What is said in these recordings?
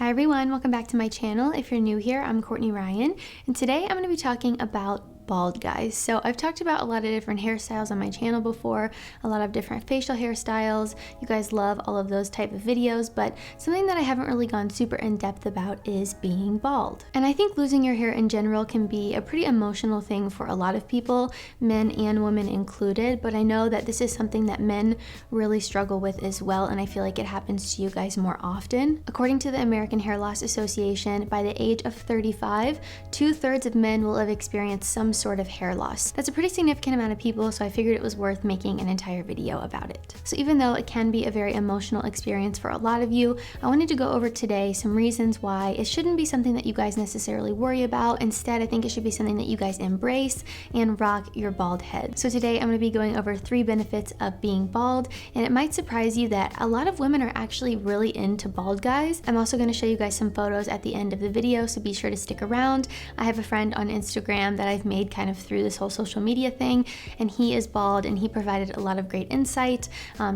Hi everyone, welcome back to my channel. If you're new here, I'm Courtney Ryan, and today I'm going to be talking about bald guys. So I've talked about a lot of different hairstyles on my channel before, a lot of different facial hairstyles. You guys love all of those type of videos, but something that I haven't really gone super in depth about is being bald. And I think losing your hair in general can be a pretty emotional thing for a lot of people, men and women included, but I know that this is something that men really struggle with as well, and I feel like it happens to you guys more often. According to the American Hair Loss Association, by the age of 35, 2/3 of men will have experienced some sort of hair loss. That's a pretty significant amount of people, so I figured it was worth making an entire video about it. So even though it can be a very emotional experience for a lot of you, I wanted to go over today some reasons why it shouldn't be something that you guys necessarily worry about. Instead, I think it should be something that you guys embrace and rock your bald head. So today I'm going to be going over 3 benefits of being bald, and it might surprise you that a lot of women are actually really into bald guys. I'm also going to show you guys some photos at the end of the video, so be sure to stick around. I have a friend on Instagram that I've made kind of through this whole social media thing, and he is bald, and he provided a lot of great insight,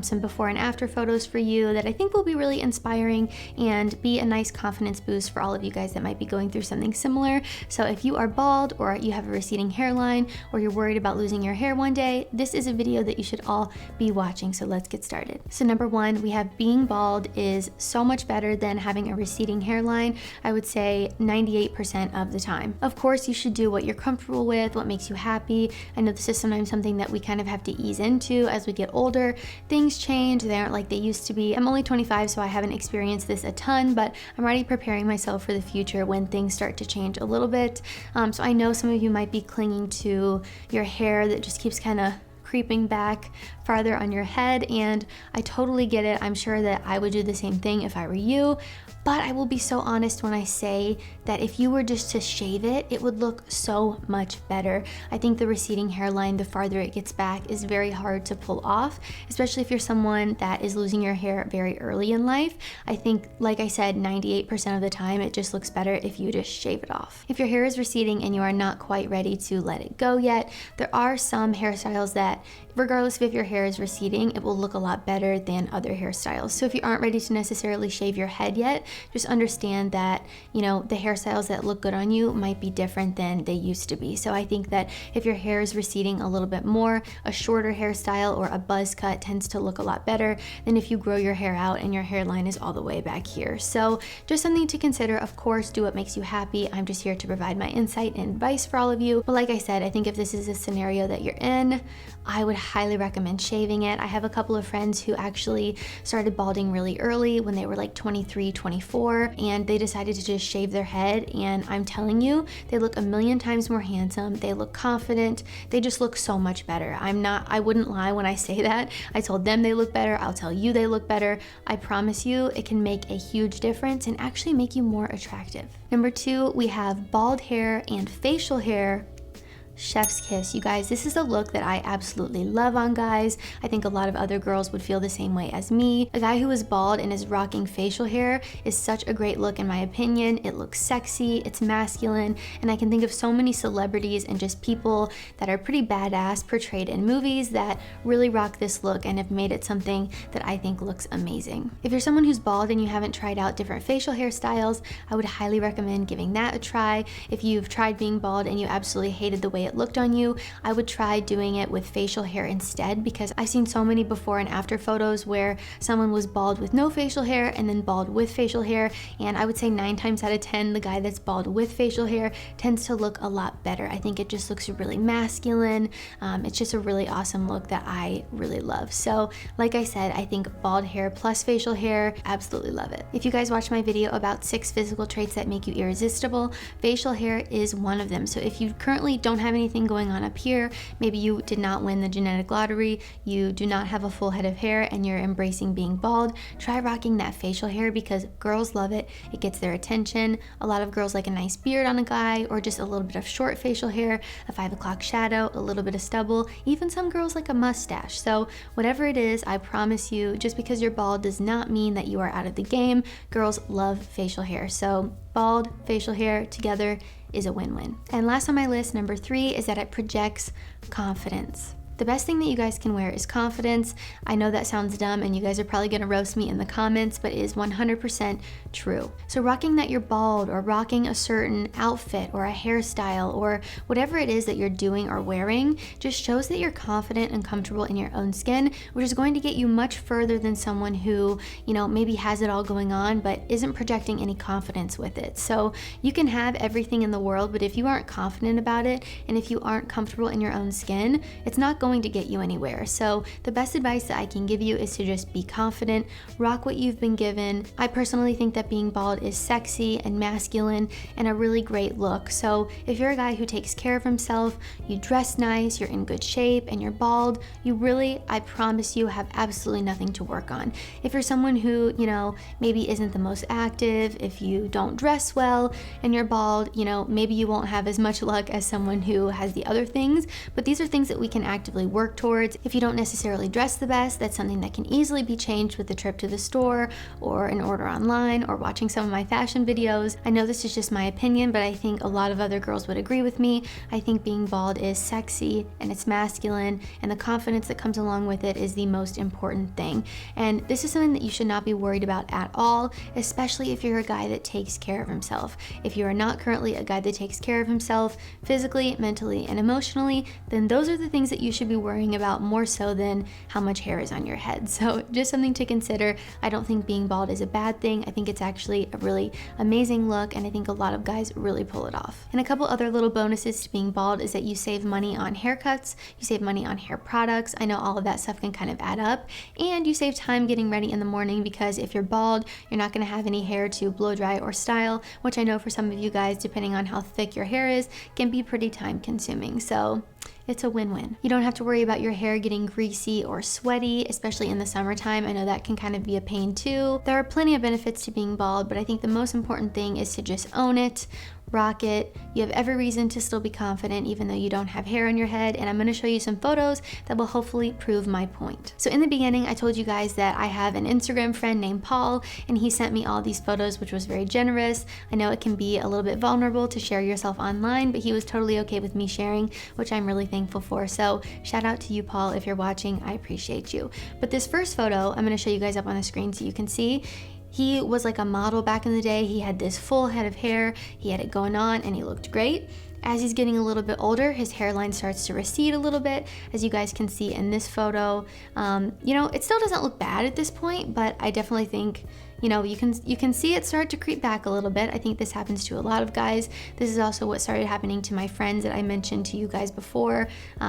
some before and after photos for you that I think will be really inspiring and be a nice confidence boost for all of you guys that might be going through something similar. So if you are bald, or you have a receding hairline, or you're worried about losing your hair one day, this is a video that you should all be watching. So let's get started. So number 1, we have being bald is so much better than having a receding hairline. I would say 98% of the time. Of course, you should do what you're comfortable with, what makes you happy. I know this is sometimes something that we kind of have to ease into as we get older. Things change, they aren't like they used to be. I'm only 25, so I haven't experienced this a ton, but I'm already preparing myself for the future when things start to change a little bit. So I know some of you might be clinging to your hair that just keeps kind of creeping back farther on your head, and I totally get it. I'm sure that I would do the same thing if I were you, but I will be so honest when I say that if you were just to shave it, it would look so much better. I think the receding hairline, the farther it gets back, is very hard to pull off, especially if you're someone that is losing your hair very early in life. I think, like I said, 98% of the time, it just looks better if you just shave it off. If your hair is receding and you are not quite ready to let it go yet, there are some hairstyles that, regardless of if your hair is receding, it will look a lot better than other hairstyles. So if you aren't ready to necessarily shave your head yet, just understand that, you know, the hairstyles that look good on you might be different than they used to be. So I think that if your hair is receding a little bit more, a shorter hairstyle or a buzz cut tends to look a lot better than if you grow your hair out and your hairline is all the way back here. So just something to consider. Of course, do what makes you happy. I'm just here to provide my insight and advice for all of you. But like I said, I think if this is a scenario that you're in, I would highly recommend shaving it. I have a couple of friends who actually started balding really early when they were like 23, 24, and they decided to just shave their head, and I'm telling you, they look a million times more handsome. They look confident. They just look so much better. I wouldn't lie when I say that. I told them they look better. I'll tell you they look better. I promise you it can make a huge difference and actually make you more attractive. Number 2, we have bald hair and facial hair. Chef's kiss. You guys, this is a look that I absolutely love on guys. I think a lot of other girls would feel the same way as me. A guy who is bald and is rocking facial hair is such a great look in my opinion. It looks sexy, it's masculine, and I can think of so many celebrities and just people that are pretty badass portrayed in movies that really rock this look and have made it something that I think looks amazing. If you're someone who's bald and you haven't tried out different facial hairstyles, I would highly recommend giving that a try. If you've tried being bald and you absolutely hated the way it looked on you, I would try doing it with facial hair instead, because I've seen so many before and after photos where someone was bald with no facial hair and then bald with facial hair, and I would say 9 times out of 10 the guy that's bald with facial hair tends to look a lot better. I think it just looks really masculine. It's just a really awesome look that I really love. So like I said, I think bald hair plus facial hair, absolutely love it. If you guys watched my video about 6 physical traits that make you irresistible, facial hair is one of them. So if you currently don't have anything going on up here, maybe you did not win the genetic lottery, you do not have a full head of hair, and you're embracing being bald, try rocking that facial hair because girls love it. It gets their attention. A lot of girls like a nice beard on a guy, or just a little bit of short facial hair, a 5 o'clock shadow, a little bit of stubble. Even some girls like a mustache. So whatever it is, I promise you, just because you're bald does not mean that you are out of the game. Girls love facial hair. So bald, facial hair together is a win-win. And last on my list, number 3, is that it projects confidence. The best thing that you guys can wear is confidence. I know that sounds dumb and you guys are probably gonna roast me in the comments, but it is 100% true. So rocking that you're bald, or rocking a certain outfit or a hairstyle or whatever it is that you're doing or wearing just shows that you're confident and comfortable in your own skin, which is going to get you much further than someone who, you know, maybe has it all going on but isn't projecting any confidence with it. So you can have everything in the world, but if you aren't confident about it and if you aren't comfortable in your own skin, it's not going to get you anywhere. So the best advice that I can give you is to just be confident, rock what you've been given. I personally think that being bald is sexy and masculine and a really great look. So if you're a guy who takes care of himself, you dress nice, you're in good shape, and you're bald, you really, I promise you, have absolutely nothing to work on. If you're someone who, you know, maybe isn't the most active, if you don't dress well and you're bald, you know, maybe you won't have as much luck as someone who has the other things, but these are things that we can actively work towards. If you don't necessarily dress the best, that's something that can easily be changed with a trip to the store or an order online or watching some of my fashion videos. I know this is just my opinion, but I think a lot of other girls would agree with me. I think being bald is sexy and it's masculine, and the confidence that comes along with it is the most important thing. And this is something that you should not be worried about at all, especially if you're a guy that takes care of himself. If you are not currently a guy that takes care of himself physically, mentally, and emotionally, then those are the things that you should be worrying about more so than how much hair is on your head. So just something to consider. I don't think being bald is a bad thing. I think it's actually a really amazing look, and I think a lot of guys really pull it off. And a couple other little bonuses to being bald is that you save money on haircuts, you save money on hair products. I know all of that stuff can kind of add up, and you save time getting ready in the morning, because if you're bald, you're not gonna have any hair to blow dry or style, which I know for some of you guys, depending on how thick your hair is, can be pretty time consuming. So it's a win-win. You don't have to worry about your hair getting greasy or sweaty, especially in the summertime. I know that can kind of be a pain too. There are plenty of benefits to being bald, but I think the most important thing is to just own it, rock it. You have every reason to still be confident even though you don't have hair on your head, and I'm going to show you some photos that will hopefully prove my point. So in the beginning, I told you guys that I have an Instagram friend named Paul, and he sent me all these photos, which was very generous. I know it can be a little bit vulnerable to share yourself online, but he was totally okay with me sharing, which I'm really thankful for. So shout out to you, Paul, if you're watching. I appreciate you. But this first photo, I'm going to show you guys up on the screen so you can see. He was like a model back in the day. He had this full head of hair, he had it going on, and he looked great. As he's getting a little bit older, his hairline starts to recede a little bit, as you guys can see in this photo. You know, it still doesn't look bad at this point, but I definitely think, you know, you can see it start to creep back a little bit. I think this happens to a lot of guys. This is also what started happening to my friends that I mentioned to you guys before.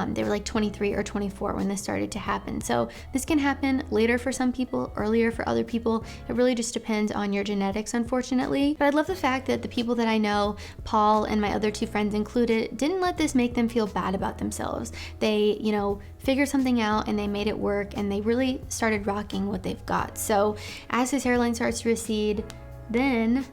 They were like 23 or 24 when this started to happen. So this can happen later for some people, earlier for other people. It really just depends on your genetics, unfortunately. But I love the fact that the people that I know, Paul and my other two friends included, didn't let this make them feel bad about themselves. They, you know, figured something out and they made it work, and they really started rocking what they've got. So as his hairline starts to recede, then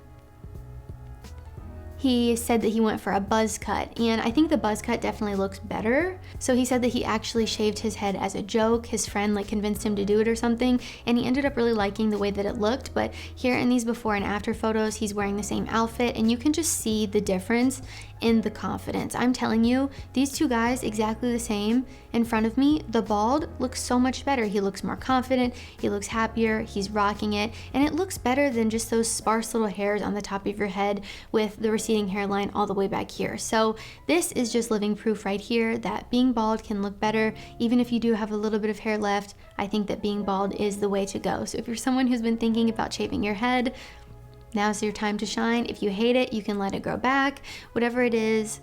he said that he went for a buzz cut, and I think the buzz cut definitely looks better. So he said that he actually shaved his head as a joke. His friend like convinced him to do it or something, and he ended up really liking the way that it looked. But here in these before and after photos, he's wearing the same outfit, and you can just see the difference in the confidence. I'm telling you, these two guys exactly the same in front of me. The bald looks so much better. He looks more confident, he looks happier, he's rocking it, and it looks better than just those sparse little hairs on the top of your head with the receding hairline all the way back here. So this is just living proof right here that being bald can look better. Even if you do have a little bit of hair left, I think that being bald is the way to go. So if you're someone who's been thinking about shaving your head, now's your time to shine. If you hate it, you can let it grow back. Whatever it is,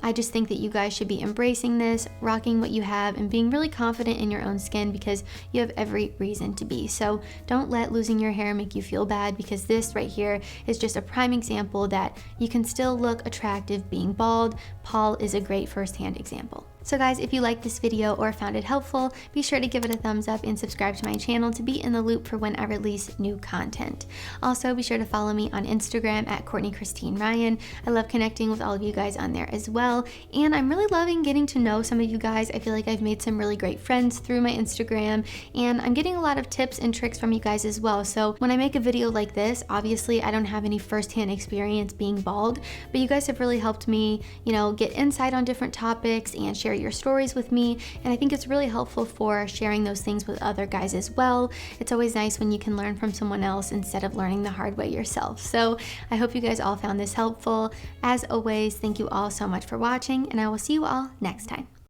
I just think that you guys should be embracing this, rocking what you have, and being really confident in your own skin, because you have every reason to be. So don't let losing your hair make you feel bad, because this right here is just a prime example that you can still look attractive being bald. Paul is a great first-hand example. So guys, if you liked this video or found it helpful, be sure to give it a thumbs up and subscribe to my channel to be in the loop for when I release new content. Also, be sure to follow me on Instagram at Courtney Christine Ryan. I love connecting with all of you guys on there as well, and I'm really loving getting to know some of you guys. I feel like I've made some really great friends through my Instagram, and I'm getting a lot of tips and tricks from you guys as well. So when I make a video like this, obviously I don't have any first-hand experience being bald, but you guys have really helped me, you know, get insight on different topics and share share your stories with me, and I think it's really helpful for sharing those things with other guys as well. It's always nice when you can learn from someone else instead of learning the hard way yourself. So I hope you guys all found this helpful. As always, thank you all so much for watching, and I will see you all next time.